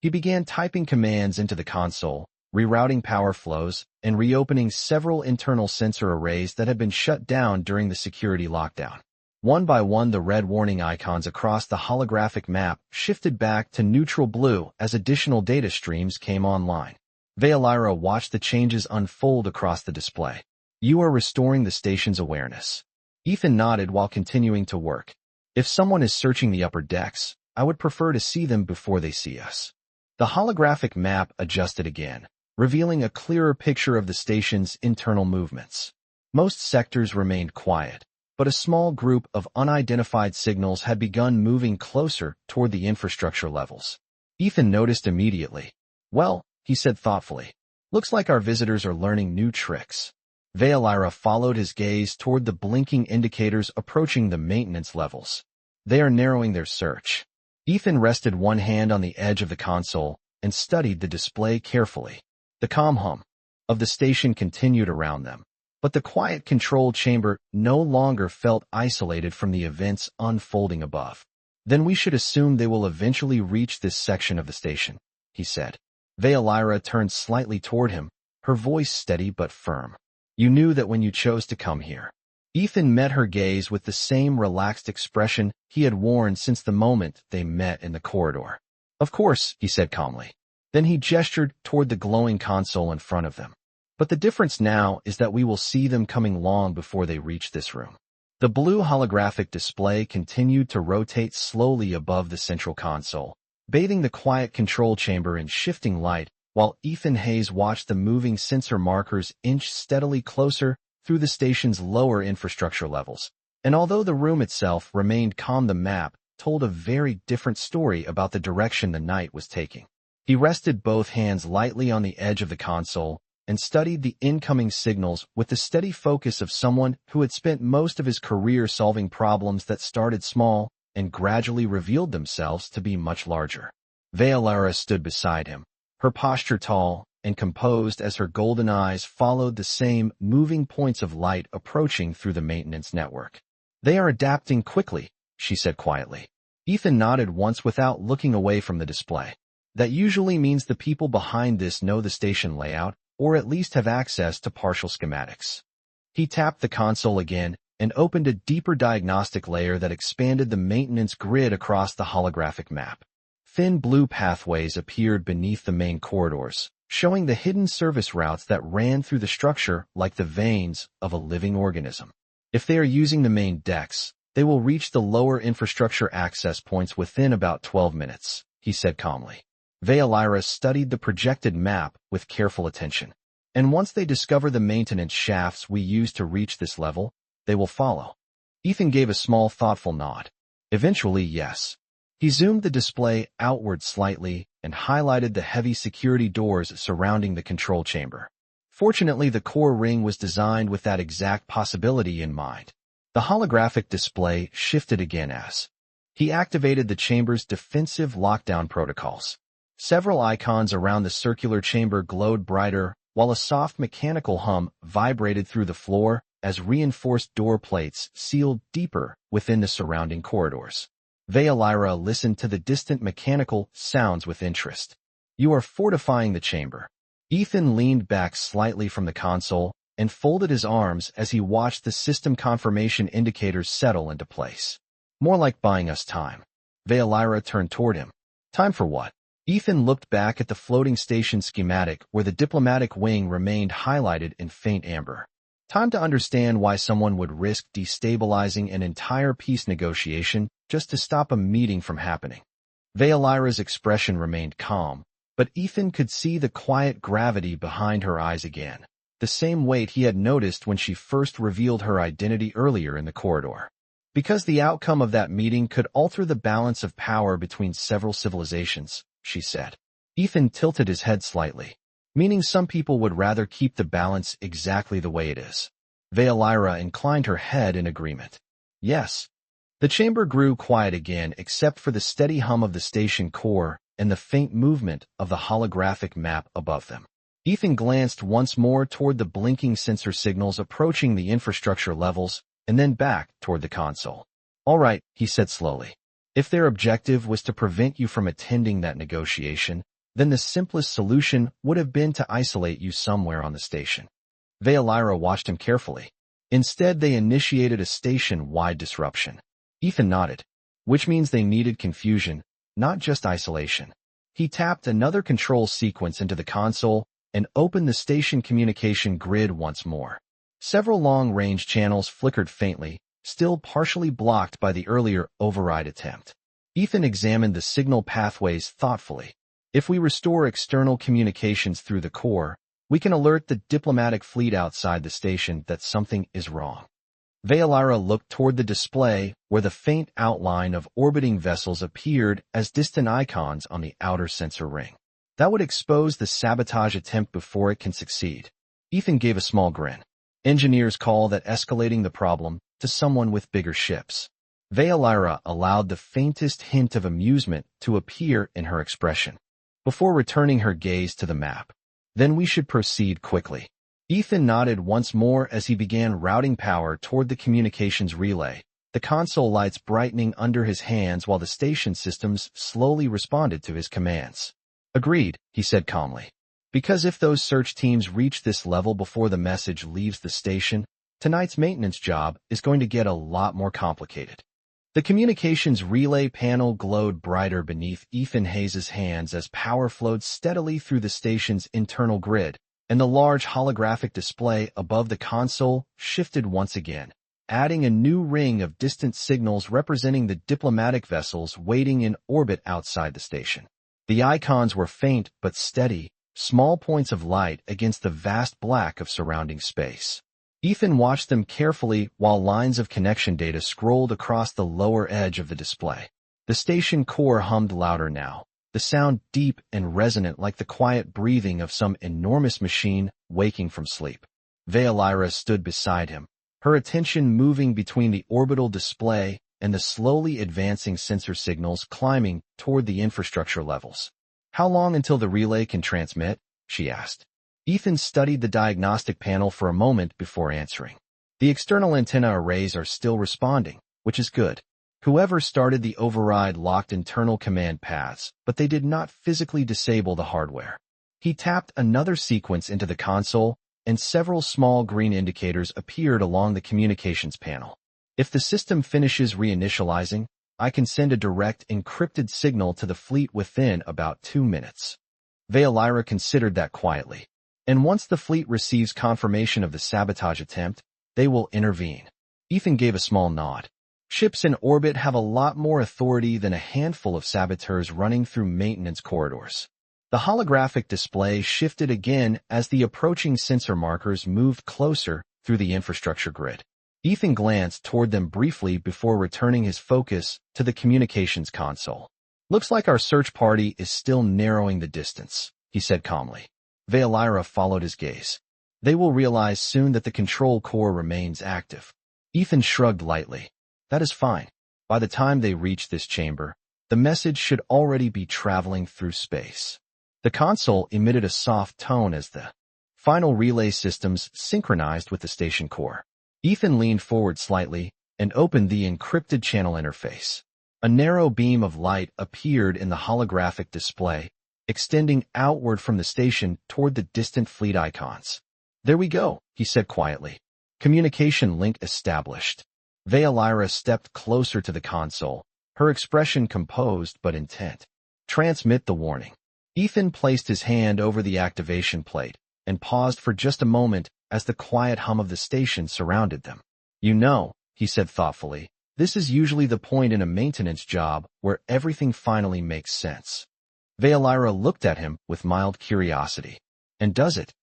He began typing commands into the console, rerouting power flows, and reopening several internal sensor arrays that had been shut down during the security lockdown. One by one, the red warning icons across the holographic map shifted back to neutral blue as additional data streams came online. Veolyra watched the changes unfold across the display. You are restoring the station's awareness. Ethan nodded while continuing to work. If someone is searching the upper decks, I would prefer to see them before they see us. The holographic map adjusted again, revealing a clearer picture of the station's internal movements. Most sectors remained quiet, but a small group of unidentified signals had begun moving closer toward the infrastructure levels. Ethan noticed immediately. Well, he said thoughtfully, looks like our visitors are learning new tricks. Veolyra followed his gaze toward the blinking indicators approaching the maintenance levels. They are narrowing their search. Ethan rested one hand on the edge of the console and studied the display carefully. The calm hum of the station continued around them, but the quiet control chamber no longer felt isolated from the events unfolding above. Then we should assume they will eventually reach this section of the station, he said. Veolyra turned slightly toward him, her voice steady but firm. You knew that when you chose to come here. Ethan met her gaze with the same relaxed expression he had worn since the moment they met in the corridor. Of course, he said calmly. Then he gestured toward the glowing console in front of them. But the difference now is that we will see them coming long before they reach this room. The blue holographic display continued to rotate slowly above the central console, bathing the quiet control chamber in shifting light, while Ethan Hayes watched the moving sensor markers inch steadily closer through the station's lower infrastructure levels. And although the room itself remained calm, the map told a very different story about the direction the night was taking. He rested both hands lightly on the edge of the console and studied the incoming signals with the steady focus of someone who had spent most of his career solving problems that started small and gradually revealed themselves to be much larger. Veolara stood beside him, her posture tall and composed as her golden eyes followed the same moving points of light approaching through the maintenance network. "They are adapting quickly," she said quietly. Ethan nodded once without looking away from the display. "That usually means the people behind this know the station layout, or at least have access to partial schematics." He tapped the console again and opened a deeper diagnostic layer that expanded the maintenance grid across the holographic map. Thin blue pathways appeared beneath the main corridors, showing the hidden service routes that ran through the structure like the veins of a living organism. "If they are using the main decks, they will reach the lower infrastructure access points within about 12 minutes, he said calmly. Veolara studied the projected map with careful attention. "And once they discover the maintenance shafts we use to reach this level, they will follow." Ethan gave a small thoughtful nod. "Eventually, yes." He zoomed the display outward slightly and highlighted the heavy security doors surrounding the control chamber. Fortunately, the core ring was designed with that exact possibility in mind. The holographic display shifted again as he activated the chamber's defensive lockdown protocols. Several icons around the circular chamber glowed brighter, while a soft mechanical hum vibrated through the floor as reinforced door plates sealed deeper within the surrounding corridors. Veolara listened to the distant mechanical sounds with interest. "You are fortifying the chamber." Ethan leaned back slightly from the console and folded his arms as he watched the system confirmation indicators settle into place. "More like buying us time." Veolara turned toward him. "Time for what?" Ethan looked back at the floating station schematic where the diplomatic wing remained highlighted in faint amber. "Time to understand why someone would risk destabilizing an entire peace negotiation just to stop a meeting from happening." Veolara's expression remained calm, but Ethan could see the quiet gravity behind her eyes again, the same weight he had noticed when she first revealed her identity earlier in the corridor. "Because the outcome of that meeting could alter the balance of power between several civilizations," she said. Ethan tilted his head slightly, meaning some people would rather keep the balance exactly the way it is. Veolara inclined her head in agreement. "Yes." The chamber grew quiet again except for the steady hum of the station core and the faint movement of the holographic map above them. Ethan glanced once more toward the blinking sensor signals approaching the infrastructure levels and then back toward the console. "All right," he said slowly. "If their objective was to prevent you from attending that negotiation, then the simplest solution would have been to isolate you somewhere on the station." Veolara watched him carefully. "Instead, they initiated a station-wide disruption." Ethan nodded. "Which means they needed confusion, not just isolation." He tapped another control sequence into the console and opened the station communication grid once more. Several long-range channels flickered faintly, still partially blocked by the earlier override attempt. Ethan examined the signal pathways thoughtfully. "If we restore external communications through the core, we can alert the diplomatic fleet outside the station that something is wrong." Veolara looked toward the display where the faint outline of orbiting vessels appeared as distant icons on the outer sensor ring. "That would expose the sabotage attempt before it can succeed." Ethan gave a small grin. "Engineers call that escalating the problem to someone with bigger ships." Veolara allowed the faintest hint of amusement to appear in her expression, before returning her gaze to the map. "Then we should proceed quickly." Ethan nodded once more as he began routing power toward the communications relay, the console lights brightening under his hands while the station systems slowly responded to his commands. "Agreed," he said calmly. "Because if those search teams reach this level before the message leaves the station, tonight's maintenance job is going to get a lot more complicated." The communications relay panel glowed brighter beneath Ethan Hayes' hands as power flowed steadily through the station's internal grid, and the large holographic display above the console shifted once again, adding a new ring of distant signals representing the diplomatic vessels waiting in orbit outside the station. The icons were faint but steady, small points of light against the vast black of surrounding space. Ethan watched them carefully while lines of connection data scrolled across the lower edge of the display. The station core hummed louder now, the sound deep and resonant like the quiet breathing of some enormous machine waking from sleep. Veolara stood beside him, her attention moving between the orbital display and the slowly advancing sensor signals climbing toward the infrastructure levels. "How long until the relay can transmit?" she asked. Ethan studied the diagnostic panel for a moment before answering. "The external antenna arrays are still responding, which is good. Whoever started the override locked internal command paths, but they did not physically disable the hardware." He tapped another sequence into the console, and several small green indicators appeared along the communications panel. "If the system finishes reinitializing, I can send a direct encrypted signal to the fleet within about 2 minutes. Veolyra considered that quietly. "And once the fleet receives confirmation of the sabotage attempt, they will intervene." Ethan gave a small nod. "Ships in orbit have a lot more authority than a handful of saboteurs running through maintenance corridors." The holographic display shifted again as the approaching sensor markers moved closer through the infrastructure grid. Ethan glanced toward them briefly before returning his focus to the communications console. "Looks like our search party is still narrowing the distance," he said calmly. Veolyra followed his gaze. "They will realize soon that the control core remains active." Ethan shrugged lightly. "That is fine. By the time they reach this chamber, the message should already be traveling through space." The console emitted a soft tone as the final relay systems synchronized with the station core. Ethan leaned forward slightly and opened the encrypted channel interface. A narrow beam of light appeared in the holographic display, extending outward from the station toward the distant fleet icons. "There we go," he said quietly. "Communication link established." Veolyra stepped closer to the console, her expression composed but intent. "Transmit the warning." Ethan placed his hand over the activation plate and paused for just a moment as the quiet hum of the station surrounded them. "You know," he said thoughtfully, "this is usually the point in a maintenance job where everything finally makes sense." Veolyra looked at him with mild curiosity. "And does it?"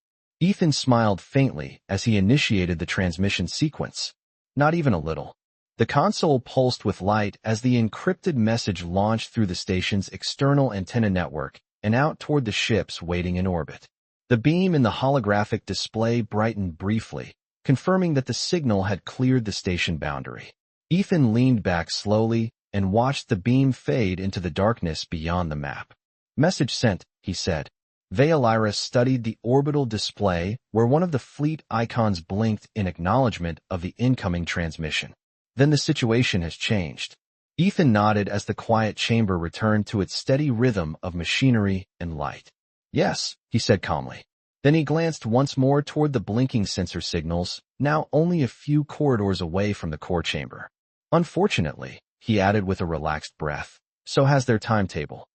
Ethan smiled faintly as he initiated the transmission sequence. "Not even a little." The console pulsed with light as the encrypted message launched through the station's external antenna network and out toward the ships waiting in orbit. The beam in the holographic display brightened briefly, confirming that the signal had cleared the station boundary. Ethan leaned back slowly and watched the beam fade into the darkness beyond the map. "Message sent," he said. Veolyra studied the orbital display where one of the fleet icons blinked in acknowledgement of the incoming transmission. "Then the situation has changed." Ethan nodded as the quiet chamber returned to its steady rhythm of machinery and light. "Yes," he said calmly. Then he glanced once more toward the blinking sensor signals, now only a few corridors away from the core chamber. "Unfortunately," he added with a relaxed breath, "so has their timetable."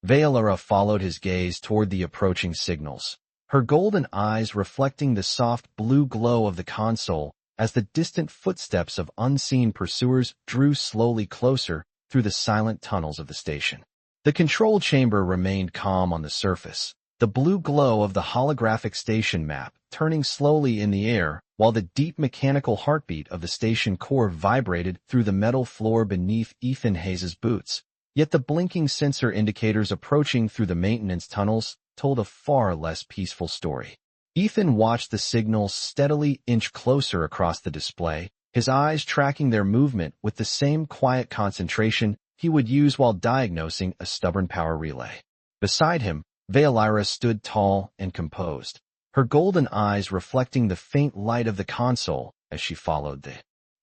Veolyra followed his gaze toward the approaching signals, her golden eyes reflecting the soft blue glow of the console as the distant footsteps of unseen pursuers drew slowly closer through the silent tunnels of the station. The control chamber remained calm on the surface, the blue glow of the holographic station map turning slowly in the air while the deep mechanical heartbeat of the station core vibrated through the metal floor beneath Ethan Hayes' boots. Yet the blinking sensor indicators approaching through the maintenance tunnels told a far less peaceful story. Ethan watched the signals steadily inch closer across the display, his eyes tracking their movement with the same quiet concentration he would use while diagnosing a stubborn power relay. Beside him, Veolyra stood tall and composed, her golden eyes reflecting the faint light of the console as she followed the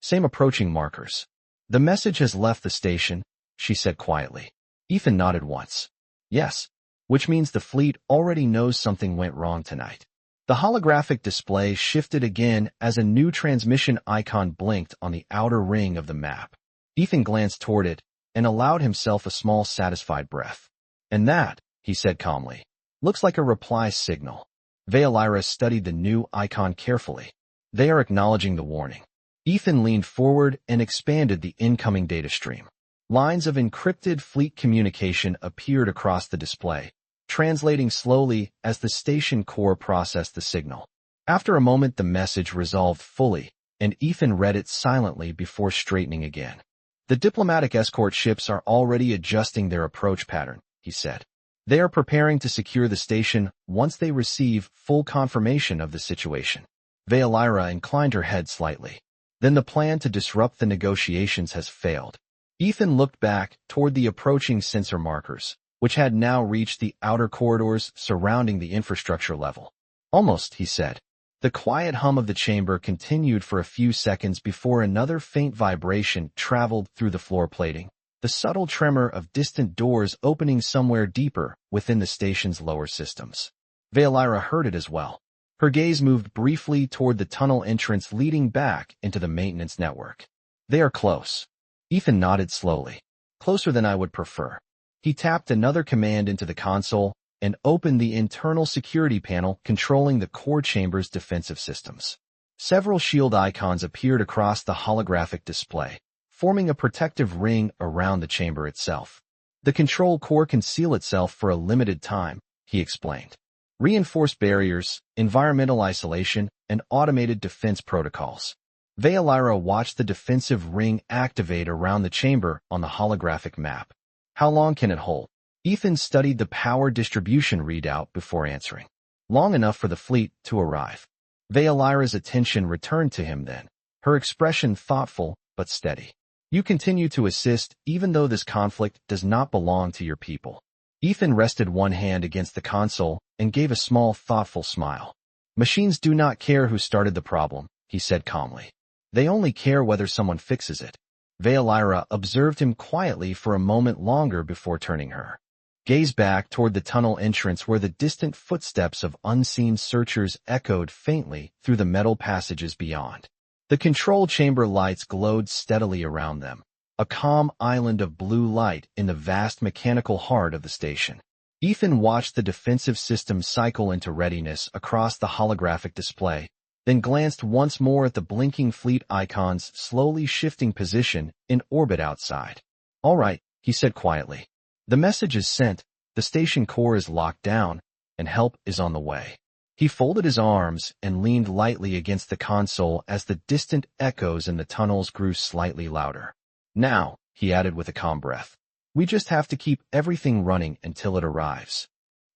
same approaching markers. "The message has left the station," she said quietly. Ethan nodded once. "Yes, which means the fleet already knows something went wrong tonight." The holographic display shifted again as a new transmission icon blinked on the outer ring of the map. Ethan glanced toward it and allowed himself a small satisfied breath. "And that," he said calmly, "looks like a reply signal." Veolyra studied the new icon carefully. "They are acknowledging the warning." Ethan leaned forward and expanded the incoming data stream. Lines of encrypted fleet communication appeared across the display, translating slowly as the station core processed the signal. After a moment, the message resolved fully, and Ethan read it silently before straightening again. "The diplomatic escort ships are already adjusting their approach pattern," he said. "They are preparing to secure the station once they receive full confirmation of the situation." Veolyra inclined her head slightly. "Then the plan to disrupt the negotiations has failed," Ethan looked back toward the approaching sensor markers, which had now reached the outer corridors surrounding the infrastructure level. Almost, he said. The quiet hum of the chamber continued for a few seconds before another faint vibration traveled through the floor plating, the subtle tremor of distant doors opening somewhere deeper within the station's lower systems. Veilira heard it as well. Her gaze moved briefly toward the tunnel entrance leading back into the maintenance network. They are close. Ethan nodded slowly. Closer than I would prefer. He tapped another command into the console and opened the internal security panel controlling the core chamber's defensive systems. Several shield icons appeared across the holographic display, forming a protective ring around the chamber itself. The control core can seal itself for a limited time, he explained. Reinforced barriers, environmental isolation, and automated defense protocols. Veilira watched the defensive ring activate around the chamber on the holographic map. How long can it hold? Ethan studied the power distribution readout before answering. Long enough for the fleet to arrive. Veilira's attention returned to him then, her expression thoughtful but steady. You continue to assist even though this conflict does not belong to your people. Ethan rested one hand against the console and gave a small, thoughtful smile. Machines do not care who started the problem, he said calmly. They only care whether someone fixes it. Veilira observed him quietly for a moment longer before turning her gaze back toward the tunnel entrance where the distant footsteps of unseen searchers echoed faintly through the metal passages beyond. The control chamber lights glowed steadily around them, a calm island of blue light in the vast mechanical heart of the station. Ethan watched the defensive system cycle into readiness across the holographic display, then glanced once more at the blinking fleet icons slowly shifting position in orbit outside. All right, he said quietly. The message is sent, the station core is locked down, and help is on the way. He folded his arms and leaned lightly against the console as the distant echoes in the tunnels grew slightly louder. Now, he added with a calm breath, we just have to keep everything running until it arrives.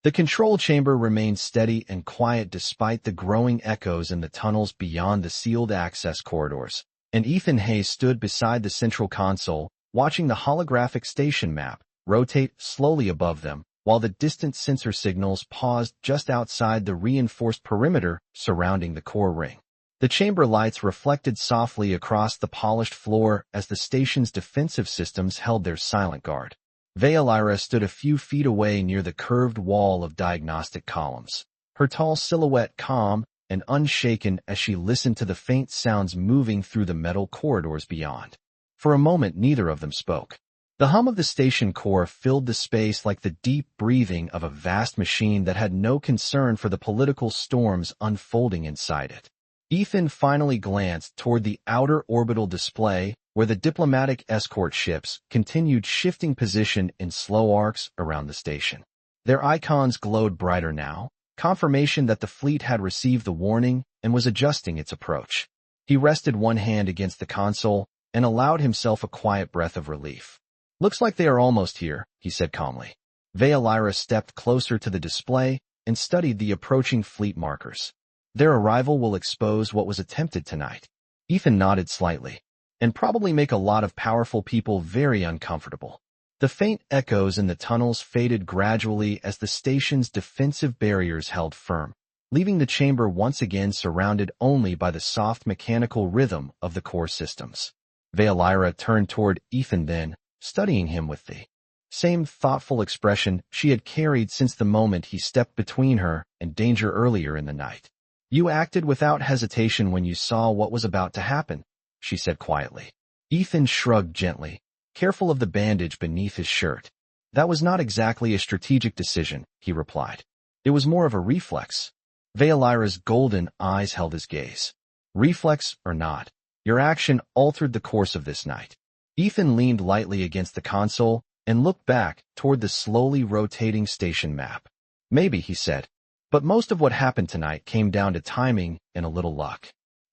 The control chamber remained steady and quiet despite the growing echoes in the tunnels beyond the sealed access corridors, and Ethan Hayes stood beside the central console, watching the holographic station map rotate slowly above them, while the distant sensor signals paused just outside the reinforced perimeter surrounding the core ring. The chamber lights reflected softly across the polished floor as the station's defensive systems held their silent guard. Veilira stood a few feet away near the curved wall of diagnostic columns, her tall silhouette calm and unshaken as she listened to the faint sounds moving through the metal corridors beyond. For a moment neither of them spoke. The hum of the station core filled the space like the deep breathing of a vast machine that had no concern for the political storms unfolding inside it. Ethan finally glanced toward the outer orbital display where the diplomatic escort ships continued shifting position in slow arcs around the station. Their icons glowed brighter now, confirmation that the fleet had received the warning and was adjusting its approach. He rested one hand against the console and allowed himself a quiet breath of relief. Looks like they are almost here, he said calmly. Veilira stepped closer to the display and studied the approaching fleet markers. Their arrival will expose what was attempted tonight. Ethan nodded slightly, and probably make a lot of powerful people very uncomfortable. The faint echoes in the tunnels faded gradually as the station's defensive barriers held firm, leaving the chamber once again surrounded only by the soft mechanical rhythm of the core systems. Veilira turned toward Ethan then, studying him with the same thoughtful expression she had carried since the moment he stepped between her and danger earlier in the night. You acted without hesitation when you saw what was about to happen, she said quietly. Ethan shrugged gently, careful of the bandage beneath his shirt. That was not exactly a strategic decision, he replied. It was more of a reflex. Veilira's golden eyes held his gaze. Reflex or not, your action altered the course of this night. Ethan leaned lightly against the console and looked back toward the slowly rotating station map. Maybe, he said, but most of what happened tonight came down to timing and a little luck.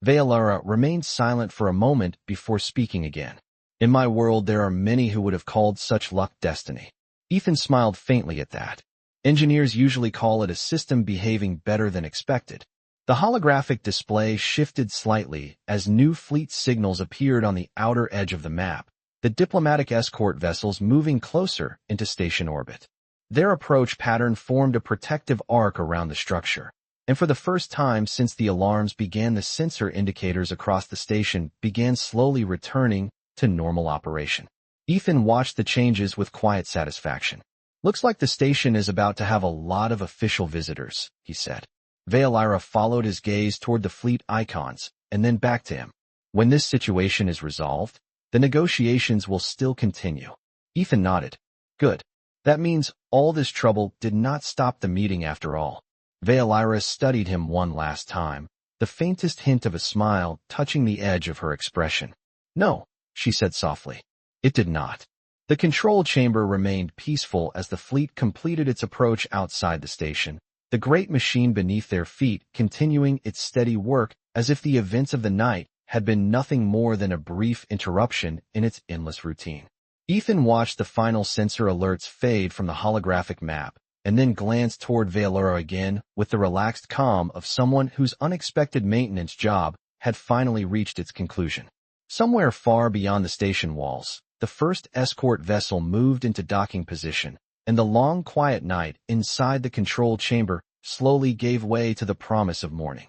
Veilira remained silent for a moment before speaking again. In my world there are many who would have called such luck destiny. Ethan smiled faintly at that. Engineers usually call it a system behaving better than expected. The holographic display shifted slightly as new fleet signals appeared on the outer edge of the map, the diplomatic escort vessels moving closer into station orbit. Their approach pattern formed a protective arc around the structure, and for the first time since the alarms began, the sensor indicators across the station began slowly returning to normal operation. Ethan watched the changes with quiet satisfaction. "Looks like the station is about to have a lot of official visitors," he said. Veolyra followed his gaze toward the fleet icons, and then back to him. "When this situation is resolved, the negotiations will still continue." Ethan nodded. "Good. That means all this trouble did not stop the meeting after all." Veolyra studied him one last time, the faintest hint of a smile touching the edge of her expression. "No," she said softly. "It did not." The control chamber remained peaceful as the fleet completed its approach outside the station, the great machine beneath their feet continuing its steady work as if the events of the night had been nothing more than a brief interruption in its endless routine. Ethan watched the final sensor alerts fade from the holographic map, and then glanced toward Veolyra again with the relaxed calm of someone whose unexpected maintenance job had finally reached its conclusion. Somewhere far beyond the station walls, the first escort vessel moved into docking position, and the long quiet night inside the control chamber slowly gave way to the promise of morning.